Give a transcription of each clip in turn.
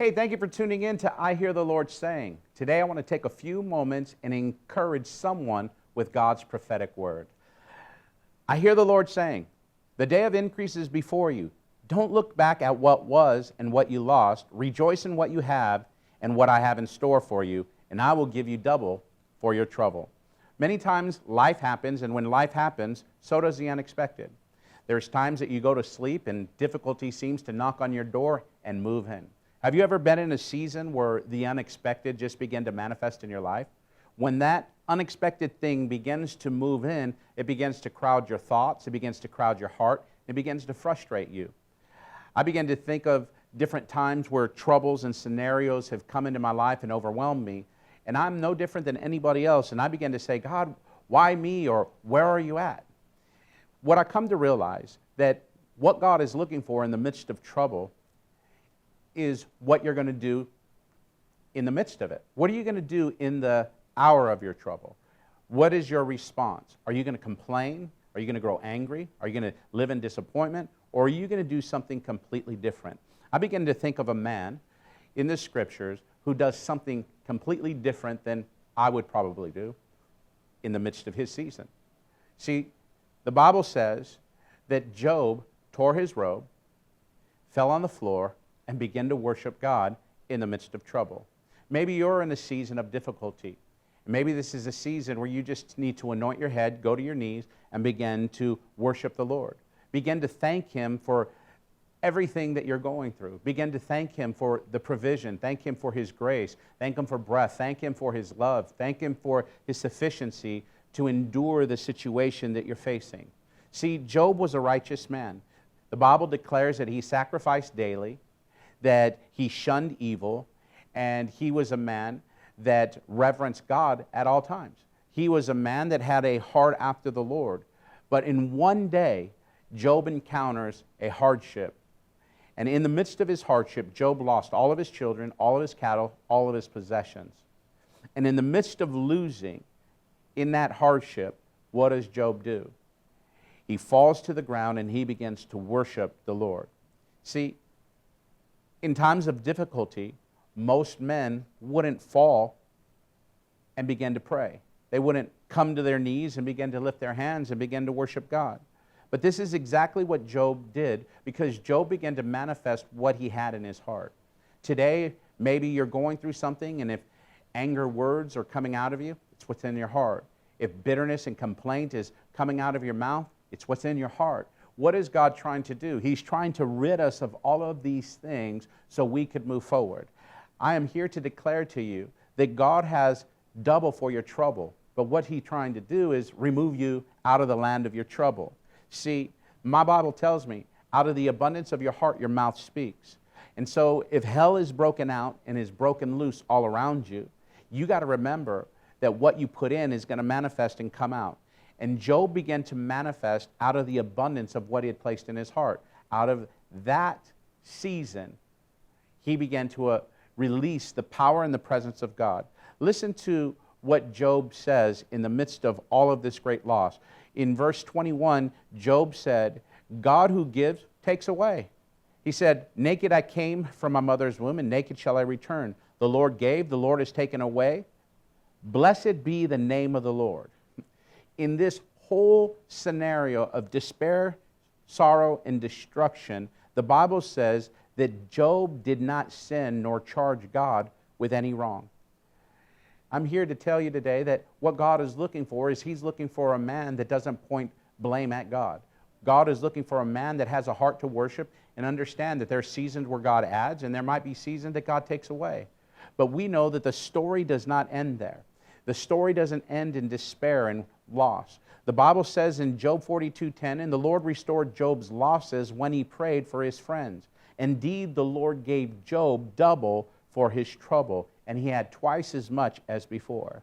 Hey, thank you for tuning in to I Hear the Lord Saying. Today I want to take a few moments and encourage someone with God's prophetic word. I hear the Lord saying, the day of increase is before you. Don't look back at what was and what you lost. Rejoice in what you have and what I have in store for you, and I will give you double for your trouble. Many times life happens, and when life happens, so does the unexpected. There's times that you go to sleep and difficulty seems to knock on your door and move in. Have you ever been in a season where the unexpected just began to manifest in your life? When that unexpected thing begins to move in, it begins to crowd your thoughts, it begins to crowd your heart, it begins to frustrate you. I began to think of different times where troubles and scenarios have come into my life and overwhelmed me, and I'm no different than anybody else, and I began to say, God, why me, or where are you at? What I come to realize that what God is looking for in the midst of trouble is what you're going to do in the midst of it. What are you going to do in the hour of your trouble? What is your response? Are you going to complain? Are you going to grow angry? Are you going to live in disappointment? Or are you going to do something completely different? I begin to think of a man in the scriptures who does something completely different than I would probably do in the midst of his season. See, the Bible says that Job tore his robe, fell on the floor, and begin to worship God in the midst of trouble. Maybe you're in a season of difficulty. Maybe this is a season where you just need to anoint your head, go to your knees, and begin to worship the Lord. Begin to thank Him for everything that you're going through. Begin to thank Him for the provision. Thank Him for His grace. Thank Him for breath. Thank Him for His love. Thank Him for His sufficiency to endure the situation that you're facing. See, Job was a righteous man. The Bible declares that he sacrificed daily, that he shunned evil, and he was a man that reverenced God at all times. He was a man that had a heart after the Lord. But in one day, Job encounters a hardship. And in the midst of his hardship, Job lost all of his children, all of his cattle, all of his possessions. And in the midst of losing, in that hardship, what does Job do? He falls to the ground and he begins to worship the Lord. See, in times of difficulty, most men wouldn't fall and begin to pray. They wouldn't come to their knees and begin to lift their hands and begin to worship God. But this is exactly what Job did, because Job began to manifest what he had in his heart. Today, maybe you're going through something, and if anger words are coming out of you, it's what's in your heart. If bitterness and complaint is coming out of your mouth, it's what's in your heart. What is God trying to do? He's trying to rid us of all of these things so we could move forward. I am here to declare to you that God has double for your trouble, but what He's trying to do is remove you out of the land of your trouble. See, my Bible tells me, out of the abundance of your heart, your mouth speaks. And so if hell is broken out and is broken loose all around you, you got to remember that what you put in is going to manifest and come out. And Job began to manifest out of the abundance of what he had placed in his heart. Out of that season, he began to release the power and the presence of God. Listen to what Job says in the midst of all of this great loss. In verse 21, Job said, God who gives takes away. He said, naked I came from my mother's womb, and naked shall I return. The Lord gave, the Lord has taken away. Blessed be the name of the Lord. In this whole scenario of despair, sorrow, and destruction, the Bible says that Job did not sin nor charge God with any wrong. I'm here to tell you today that what God is looking for is He's looking for a man that doesn't point blame at God. God is looking for a man that has a heart to worship and understand that there are seasons where God adds and there might be seasons that God takes away. But we know that the story does not end there. The story doesn't end in despair and loss. The Bible says in Job 42:10, and the Lord restored Job's losses when he prayed for his friends. Indeed, the Lord gave Job double for his trouble, and he had twice as much as before.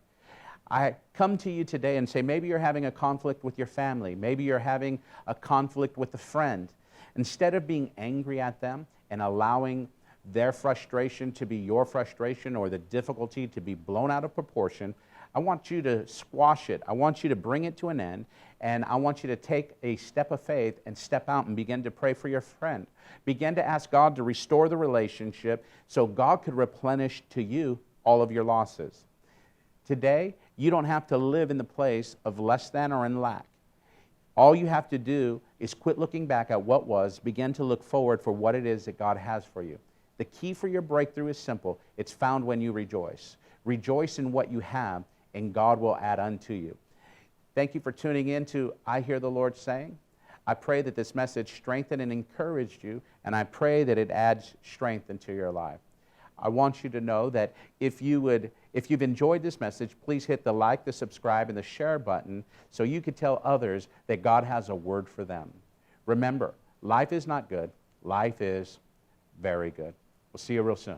I come to you today and say, maybe you're having a conflict with your family. Maybe you're having a conflict with a friend. Instead of being angry at them and allowing their frustration to be your frustration or the difficulty to be blown out of proportion. I want you to squash it. I want you to bring it to an end, and I want you to take a step of faith and step out and begin to pray for your friend. Begin to ask God to restore the relationship so God could replenish to you all of your losses. Today, you don't have to live in the place of less than or in lack. All you have to do is quit looking back at what was, begin to look forward for what it is that God has for you. The key for your breakthrough is simple. It's found when you rejoice. Rejoice in what you have, and God will add unto you. Thank you for tuning in to I Hear the Lord Saying. I pray that this message strengthened and encouraged you, and I pray that it adds strength into your life. I want you to know that if you've enjoyed this message, please hit the like, the subscribe, and the share button so you can tell others that God has a word for them. Remember, life is not good. Life is very good. We'll see you real soon.